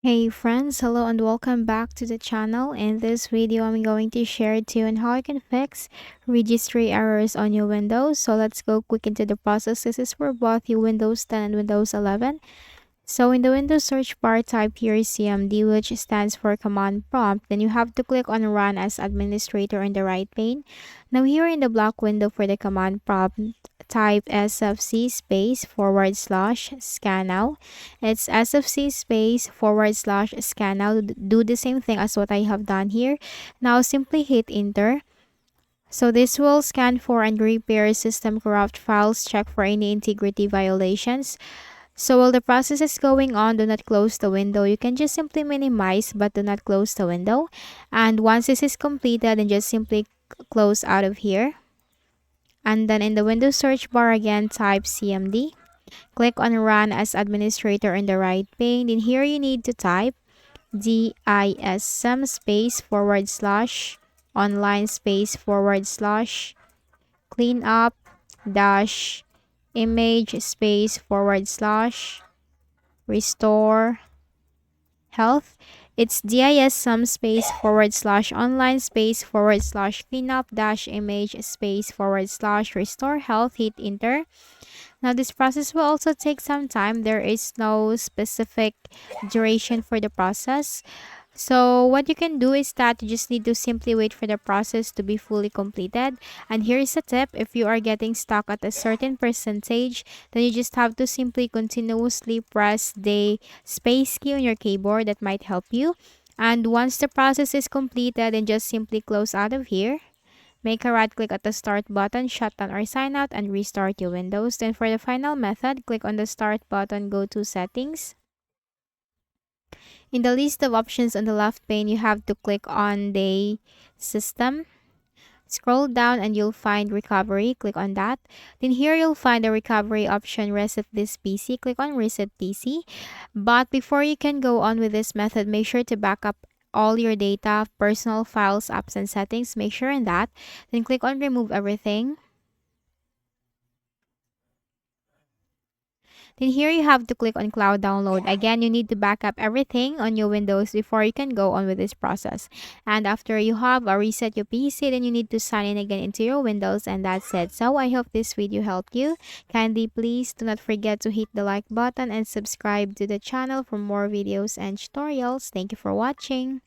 Hey friends, hello and welcome back to the channel. In this video, I'm going to share to you on how you can fix registry errors on your Windows. So let's go quick into the process. This is for both your Windows 10 and Windows 11. So in the Windows search bar, type here CMD, which stands for command prompt. Then you have to click on run as administrator in the right pane. Now here in the block window for the command prompt, type sfc space forward slash scan now. It's sfc space forward slash scan now. Do the same thing as what I have done here. Now simply hit enter. So this will scan for and repair system corrupt files, check for any integrity violations. So while the process is going on, do not close the window. You can just simply minimize but do not close the window. And once this is completed, then just simply close out of here. And then in the Windows search bar again, type CMD. Click on run as administrator in the right pane. In here you need to type DISM space forward slash online space forward slash cleanup dash image space forward slash restore health. It's DISM space forward slash online space forward slash cleanup dash image space forward slash restore health. Hit enter. Now, this process will also take some time. There is no specific duration for the process. So, what you can do is that you just need to simply wait for the process to be fully completed. And here is a tip: if you are getting stuck at a certain percentage, then you just have to simply continuously press the space key on your keyboard. That might help you. And once the process is completed, then just simply close out of here. Make a right click at the start button, shut down or sign out, and restart your Windows. Then for the final method, click on the start button, go to settings. In the list of options on the left pane, you have to click on the system. Scroll down and you'll find recovery. Click on that. Then here you'll find the recovery option, reset this PC. Click on reset PC. But before you can go on with this method, make sure to back up all your data, personal files, apps, and settings. Make sure in that. Then click on remove everything. Then here you have to click on cloud download. Again, you need to back up everything on your Windows before you can go on with this process. And after you have reset your PC, then you need to sign in again into your Windows, and that's it. So I hope this video helped you. Kindly please do not forget to hit the like button and subscribe to the channel for more videos and tutorials. Thank you for watching.